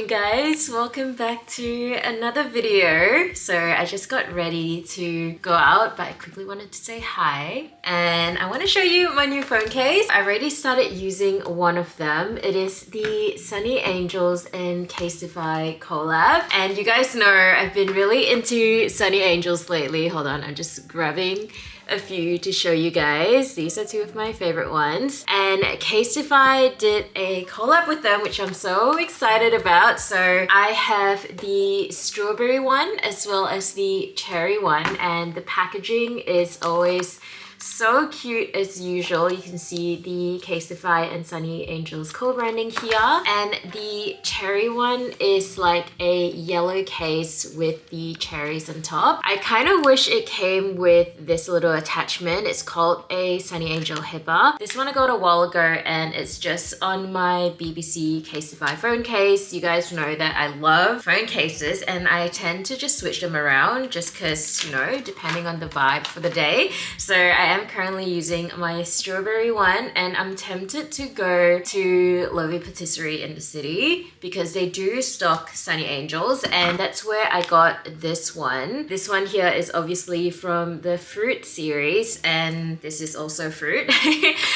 morning guys, welcome back to another video. So I just got ready to go out, but I quickly wanted to say hi and I want to show you my new phone case. I already started using one of them. It is the Sonny Angels and Casetify collab, and you guys know I've been really into Sonny Angels lately. Hold on, I'm just grabbing a few to show you guys. These are two of my favorite ones, and Casetify did a collab with them, which I'm so excited about. So I have the strawberry one as well as the cherry one, and the packaging is always so cute as usual. You can see the Casetify and Sonny Angels co-branding here, and the cherry one is like a yellow case with the cherries on top. I kind of wish it came with this little attachment. It's called a Sonny Angel Hipper. This one I got a while ago, and it's just on my BBC Casetify phone case. You guys know that I love phone cases, and I tend to just switch them around just because, you know, depending on the vibe for the day. So I am currently using my strawberry one, and I'm tempted to go to Lovely Patisserie in the city because they do stock Sonny Angels, and that's where I got this one. This one here is obviously from the fruit series, and this is also fruit.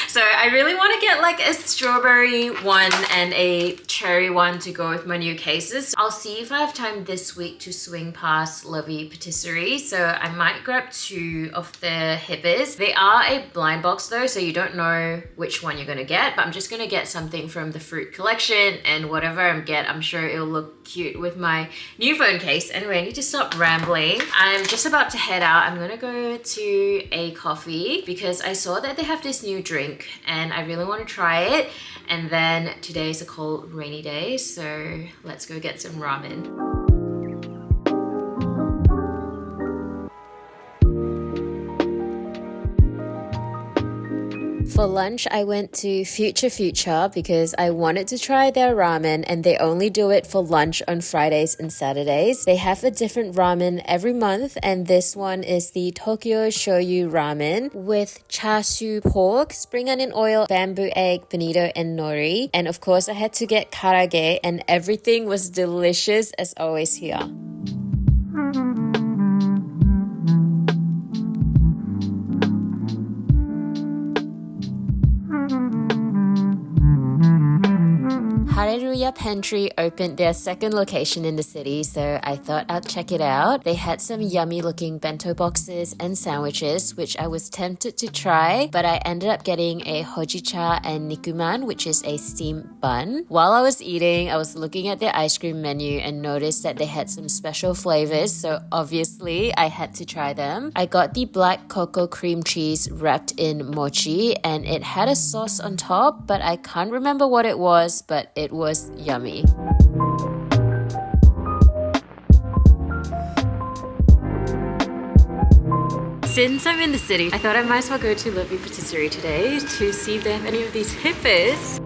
So I really want to get like a strawberry one and a cherry one to go with my new cases. I'll see if I have time this week to swing past Lovely Patisserie, so I might grab two of the hippers. They are a blind box though, so you don't know which one you're gonna get, but I'm just gonna get something from the fruit collection, and whatever I get, I'm sure it'll look cute with my new phone case. Anyway, I need to stop rambling. I'm just about to head out. I'm gonna go to a coffee because I saw that they have this new drink and I really want to try it. And then today's a cold, rainy day, so let's go get some ramen. For lunch, I went to Future because I wanted to try their ramen, and they only do it for lunch on Fridays and Saturdays. They have a different ramen every month, and this one is the Tokyo Shoyu ramen with char siu pork, spring onion oil, bamboo egg, bonito, and nori. And of course, I had to get karage, and everything was delicious as always here. Hareruya Pantry opened their second location in the city, so I thought I'd check it out. They had some yummy looking bento boxes and sandwiches, which I was tempted to try, but I ended up getting a hojicha and nikuman, which is a steamed bun. While I was eating, I was looking at their ice cream menu and noticed that they had some special flavors, so obviously I had to try them. I got the black cocoa cream cheese wrapped in mochi, and it had a sauce on top, but I can't remember what it was, but it was yummy. Since I'm in the city, I thought I might as well go to Lovely Patisserie today to see if they have any of these hippers.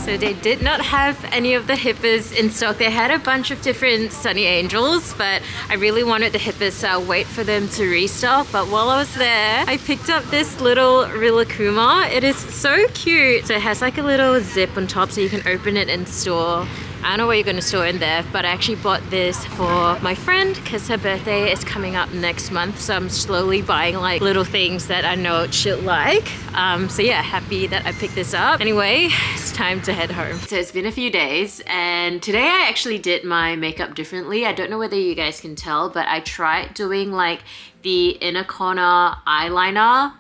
So they did not have any of the hippers in stock. They had a bunch of different Sonny Angels, but I really wanted the hippers, so I'll wait for them to restock. But while I was there, I picked up this little Rilakuma. It is so cute. So it has like a little zip on top so you can open it and store. I don't know what you're going to store in there, but I actually bought this for my friend because her birthday is coming up next month, so I'm slowly buying like little things that I know she'll like. So yeah, happy that I picked this up. Anyway, it's time to head home. So it's been a few days, and today I actually did my makeup differently. I don't know whether you guys can tell, but I tried doing like the inner corner eyeliner.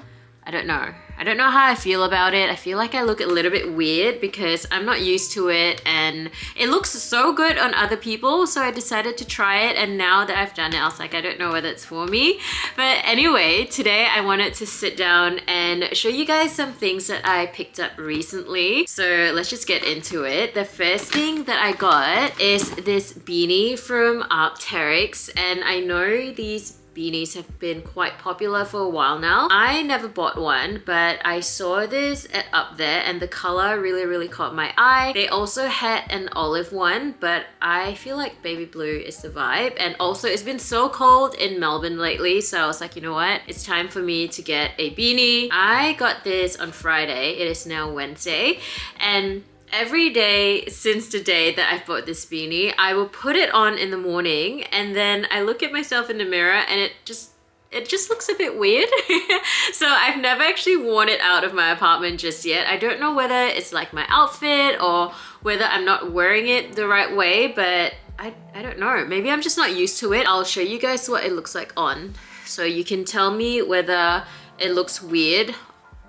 I don't know how I feel about it. I feel like I look a little bit weird because I'm not used to it, and it looks so good on other people, so I decided to try it, and now that I've done it, I was like, I don't know whether it's for me. But anyway, today I wanted to sit down and show you guys some things that I picked up recently. So let's just get into it. The first thing that I got is this beanie from Arc'teryx, and I know these beanies have been quite popular for a while now. I never bought one, but I saw this at Up There and the color really caught my eye. They also had an olive one, but I feel like baby blue is the vibe. And also it's been so cold in Melbourne lately, so I was like, you know what? It's time for me to get a beanie. I got this on Friday. It is now Wednesday, and every day since the day that I bought this beanie, I will put it on in the morning and then I look at myself in the mirror and it just looks a bit weird. So I've never actually worn it out of my apartment just yet. I don't know whether it's like my outfit or whether I'm not wearing it the right way, but I don't know. Maybe I'm just not used to it. I'll show you guys what it looks like on, so you can tell me whether it looks weird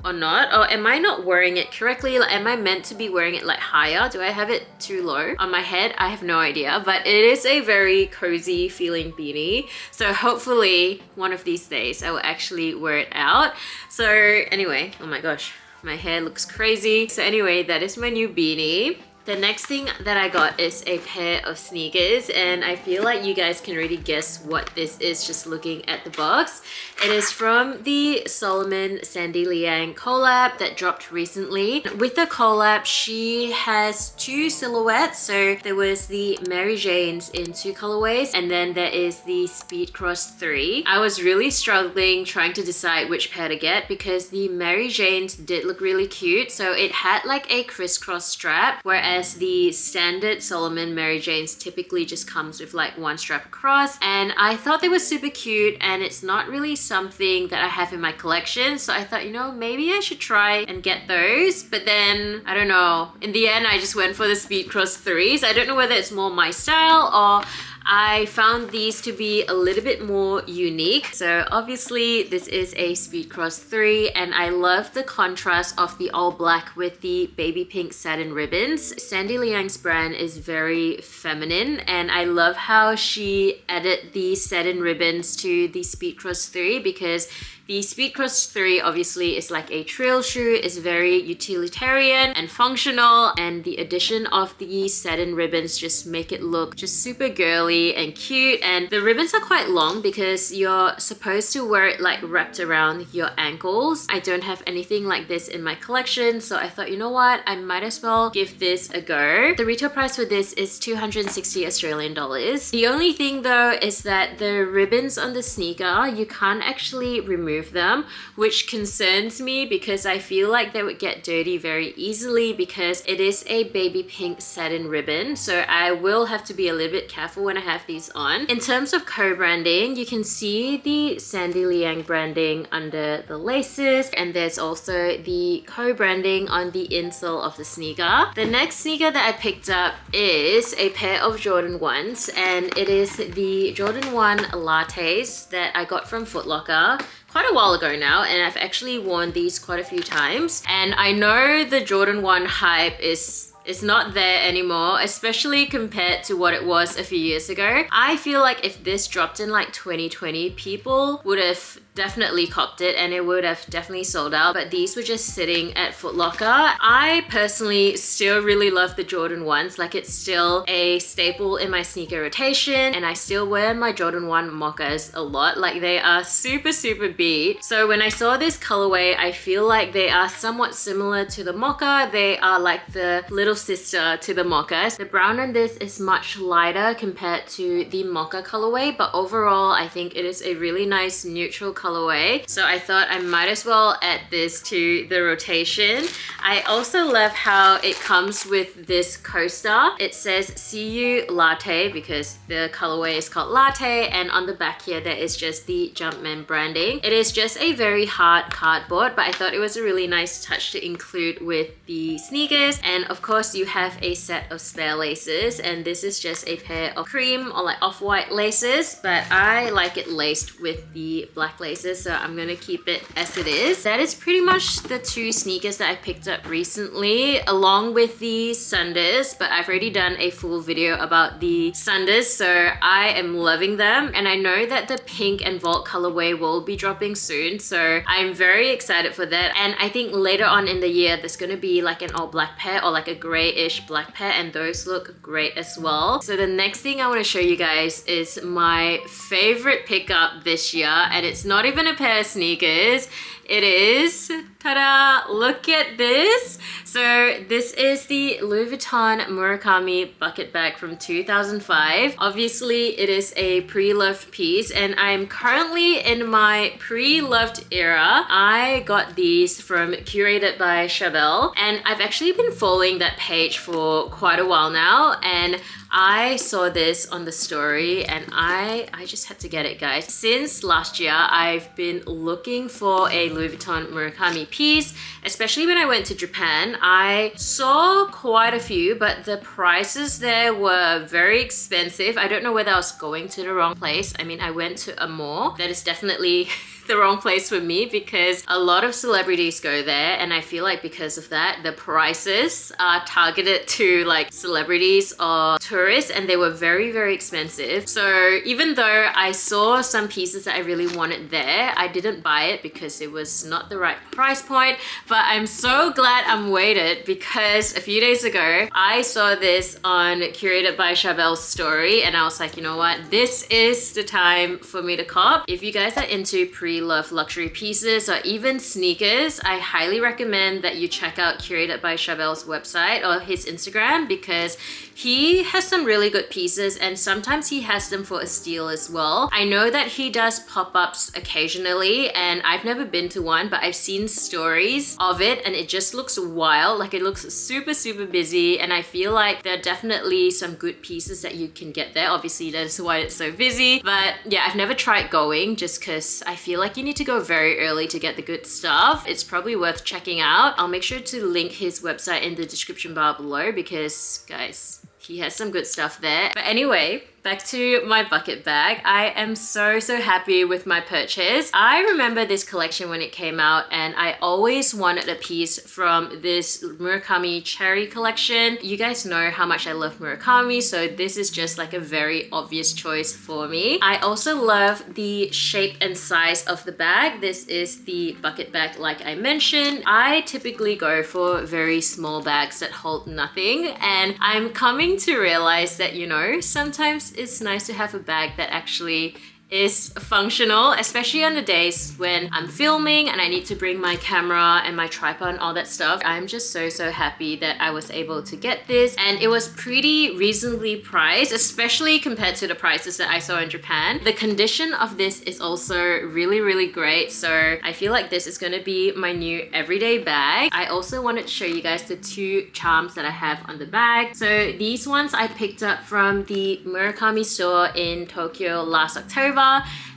or not, or am I not wearing it correctly? Like, am I meant to be wearing it like higher? Do I have it too low on my head? I have no idea, but it is a very cozy feeling beanie. So hopefully one of these days I will actually wear it out. So anyway, oh my gosh, my hair looks crazy. So anyway, that is my new beanie. The next thing that I got is a pair of sneakers, and I feel like you guys can already guess what this is just looking at the box. It is from the Solomon Sandy Liang collab that dropped recently. With the collab, she has two silhouettes. So there was the Mary Jane's in two colorways, and then there is the Speed Cross 3. I was really struggling trying to decide which pair to get because the Mary Jane's did look really cute. So it had like a crisscross strap, whereas the standard Solomon Mary Jane's typically just comes with like one strap across, and I thought they were super cute, and it's not really something that I have in my collection, so I thought, you know, maybe I should try and get those. But then I don't know, in the end I just went for the Speed Cross 3s. I don't know whether it's more my style or I found these to be a little bit more unique. So obviously this is a Speed Cross 3, and I love the contrast of the all black with the baby pink satin ribbons. Sandy Liang's brand is very feminine, and I love how she added the satin ribbons to the Speed Cross 3, because the Speed Cross 3 obviously is like a trail shoe, is very utilitarian and functional, and the addition of the satin ribbons just make it look just super girly and cute. And the ribbons are quite long because you're supposed to wear it like wrapped around your ankles. I don't have anything like this in my collection, so I thought, you know what, I might as well give this a go. The retail price for this is 260 Australian dollars. The only thing though is that the ribbons on the sneaker, you can't actually remove them, which concerns me because I feel like they would get dirty very easily because it is a baby pink satin ribbon. So I will have to be a little bit careful when I have these on. In terms of co-branding, you can see the Sandy Liang branding under the laces, and there's also the co-branding on the insole of the sneaker. The next sneaker that I picked up is a pair of Jordan 1s, and it is the Jordan 1 Lattes that I got from Foot Locker quite a while ago now, and I've actually worn these quite a few times. And I know the Jordan 1 hype is not there anymore, especially compared to what it was a few years ago. I feel like if this dropped in like 2020, people would have definitely copped it and it would have definitely sold out, but these were just sitting at Foot Locker. I personally still really love the Jordan 1s. Like, it's still a staple in my sneaker rotation, and I still wear my Jordan 1 mochas a lot. Like, they are super beat. So when I saw this colorway, I feel like they are somewhat similar to the mocha. They are like the little sister to the mochas. The brown on this is much lighter compared to the mocha colorway, but overall I think it is a really nice neutral colorway. So I thought I might as well add this to the rotation. I also love how it comes with this coaster. It says "See You Latte" because the colorway is called Latte, and on the back here there is just the Jumpman branding. It is just a very hard cardboard, but I thought it was a really nice touch to include with the sneakers. And of course you have a set of spare laces, and this is just a pair of cream or like off-white laces, but I like it laced with the black laces, so I'm gonna keep it as it is. That is pretty much the two sneakers that I picked up recently, along with the Sunders, but I've already done a full video about the Sunders, so I am loving them. And I know that the pink and Vault colorway will be dropping soon, so I'm very excited for that. And I think later on in the year there's gonna be like an all black pair or like a grey grayish black pair, and those look great as well. So the next thing I want to show you guys is my favorite pickup this year, and it's not even a pair of sneakers. It is, ta-da, look at this. So this is the Louis Vuitton Murakami bucket bag from 2005. Obviously it is a pre-loved piece, and I'm currently in my pre-loved era. I got these from Curated by Charbel, and I've actually been following that page for quite a while now, and I saw this on the story and I just had to get it, guys. Since last year, I've been looking for a Louis Vuitton Murakami piece, especially when I went to Japan. I saw quite a few, but the prices there were very expensive. I don't know whether I was going to the wrong place. I mean, I went to a mall. That is definitely the wrong place for me because a lot of celebrities go there, and I feel like because of that, the prices are targeted to like celebrities or tourists, and they were very, very expensive. So even though I saw some pieces that I really wanted there, I didn't buy it because it was not the right price point. But I'm so glad I'm waited, because a few days ago I saw this on Curated by Charbel's story, and I was like, you know what, this is the time for me to cop. If you guys are into pre-loved luxury pieces or even sneakers, I highly recommend that you check out Curated by Charbel's website or his Instagram, because he has some really good pieces, and sometimes he has them for a steal as well. I know that he does pop-ups occasionally, and I've never been to one, but I've seen stories of it and it just looks wild. Like, it looks super, super busy, and I feel like there are definitely some good pieces that you can get there. Obviously, that's why it's so busy. But yeah, I've never tried going just because I feel like you need to go very early to get the good stuff. It's probably worth checking out. I'll make sure to link his website in the description bar below because, guys, he has some good stuff there. But anyway, back to my bucket bag. I am so, so happy with my purchase. I remember this collection when it came out, and I always wanted a piece from this Murakami cherry collection. You guys know how much I love Murakami, so this is just like a very obvious choice for me. I also love the shape and size of the bag. This is the bucket bag like I mentioned. I typically go for very small bags that hold nothing, and I'm coming to realize that, you know, sometimes it's nice to have a bag that actually is functional, especially on the days when I'm filming and I need to bring my camera and my tripod and all that stuff. I'm just so, so happy that I was able to get this, and it was pretty reasonably priced, especially compared to the prices that I saw in Japan. The condition of this is also really, really great, so I feel like this is going to be my new everyday bag. I also wanted to show you guys the two charms that I have on the bag. So these ones I picked up from the Murakami store in Tokyo last October.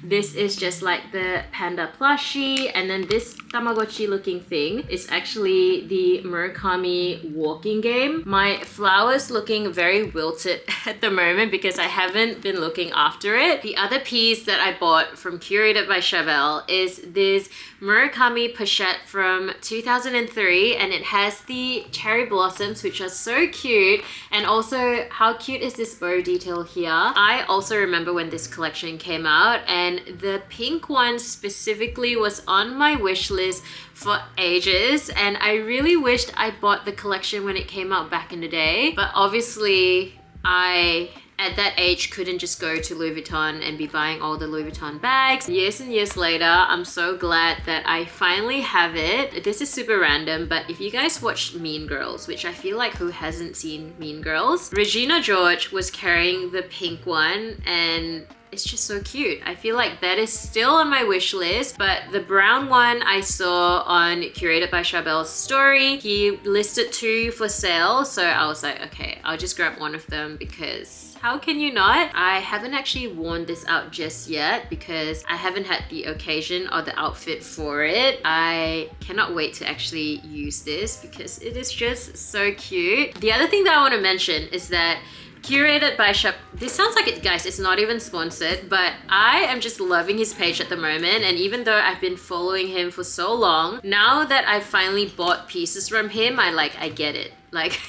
This is just like the panda plushie, and then this Tamagotchi looking thing is actually the Murakami walking game. My flower's looking very wilted at the moment because I haven't been looking after it. The other piece that I bought from Curated by Charbel is this Murakami Pochette from 2003, and it has the cherry blossoms, which are so cute. And also, how cute is this bow detail here? I also remember when this collection came out, and the pink one specifically was on my wish list for ages, and I really wished I bought the collection when it came out back in the day. But obviously I, at that age, couldn't just go to Louis Vuitton and be buying all the Louis Vuitton bags. Years and years later, I'm so glad that I finally have it. This is super random, but if you guys watched Mean Girls, which I feel like who hasn't seen Mean Girls, Regina George was carrying the pink one, and it's just so cute. I feel like that is still on my wish list, but the brown one I saw on Curated by Charbel's story. He listed two for sale, so I was like, okay, I'll just grab one of them because how can you not? I haven't actually worn this out just yet because I haven't had the occasion or the outfit for it. I cannot wait to actually use this because it is just so cute. The other thing that I want to mention is that Curated by Charbel, this sounds like it, guys, it's not even sponsored, but I am just loving his page at the moment. And even though I've been following him for so long, now that I've finally bought pieces from him, I get it. Like,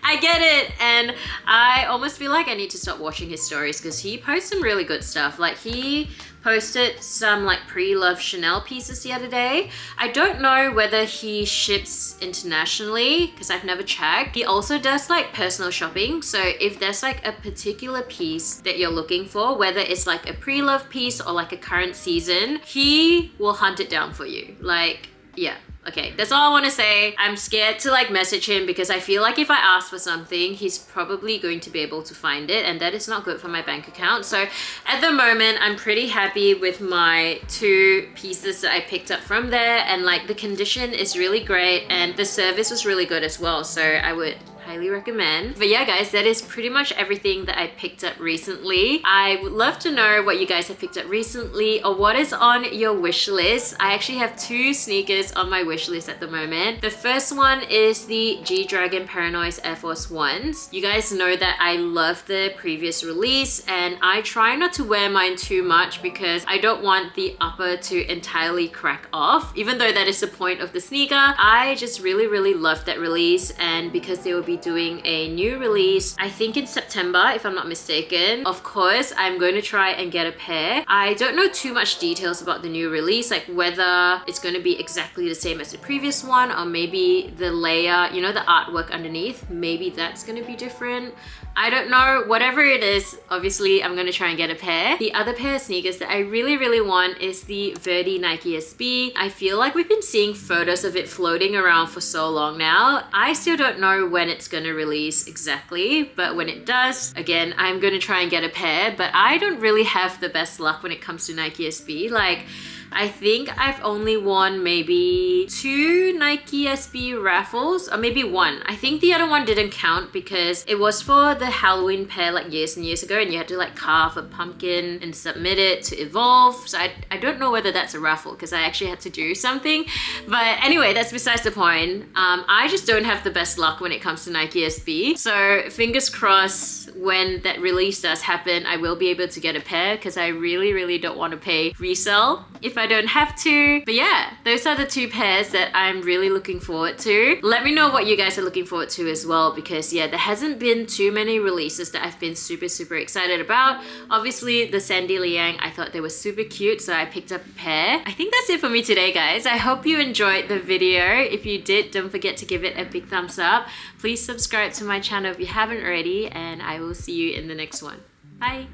I get it, and I almost feel like I need to stop watching his stories because he posts some really good stuff. Like, he posted some like pre-loved Chanel pieces the other day. I don't know whether he ships internationally because I've never checked. He also does like personal shopping. So if there's like a particular piece that you're looking for, whether it's like a pre-loved piece or like a current season, he will hunt it down for you. Like, yeah. Okay, that's all I want to say. I'm scared to like message him because I feel like if I ask for something, he's probably going to be able to find it, and that is not good for my bank account. So at the moment, I'm pretty happy with my 2 pieces that I picked up from there, and like the condition is really great and the service was really good as well. So I would highly recommend. But yeah guys, that is pretty much everything that I picked up recently. I would love to know what you guys have picked up recently or what is on your wish list. I actually have 2 sneakers on my wish list at the moment. The first one is the G-Dragon Paranoise Air Force Ones. You guys know that I love the previous release and I try not to wear mine too much because I don't want the upper to entirely crack off. Even though that is the point of the sneaker, I just really love that release, and because they will be doing a new release, I think in September if I'm not mistaken. Of course, I'm going to try and get a pair. I don't know too much details about the new release, like whether it's going to be exactly the same as the previous one or maybe the layer, you know, the artwork underneath, maybe that's going to be different. I don't know. Whatever it is, obviously I'm going to try and get a pair. The other pair of sneakers that I really want is the Verdi Nike SB. I feel like we've been seeing photos of it floating around for so long now. I still don't know when it's going to release exactly, but when it does, again, I'm going to try and get a pair. But I don't really have the best luck when it comes to Nike SB. Like, I think I've only won maybe 2 Nike SB raffles, or maybe 1. I think the other one didn't count because it was for the Halloween pair like years and years ago, and you had to like carve a pumpkin and submit it to Evolve. So I don't know whether that's a raffle because I actually had to do something. But anyway, that's besides the point. I just don't have the best luck when it comes to Nike SB. So fingers crossed when that release does happen, I will be able to get a pair because I really don't want to pay resale if I don't have to. But yeah, those are the 2 pairs that I'm really looking forward to. Let me know what you guys are looking forward to as well, because yeah, there hasn't been too many releases that I've been super excited about. Obviously the Sandy Liang, I thought they were super cute, so I picked up a pair. I think that's it for me today guys. I hope you enjoyed the video. If you did, don't forget to give it a big thumbs up. Please subscribe to my channel if you haven't already, and I will see you in the next one. Bye!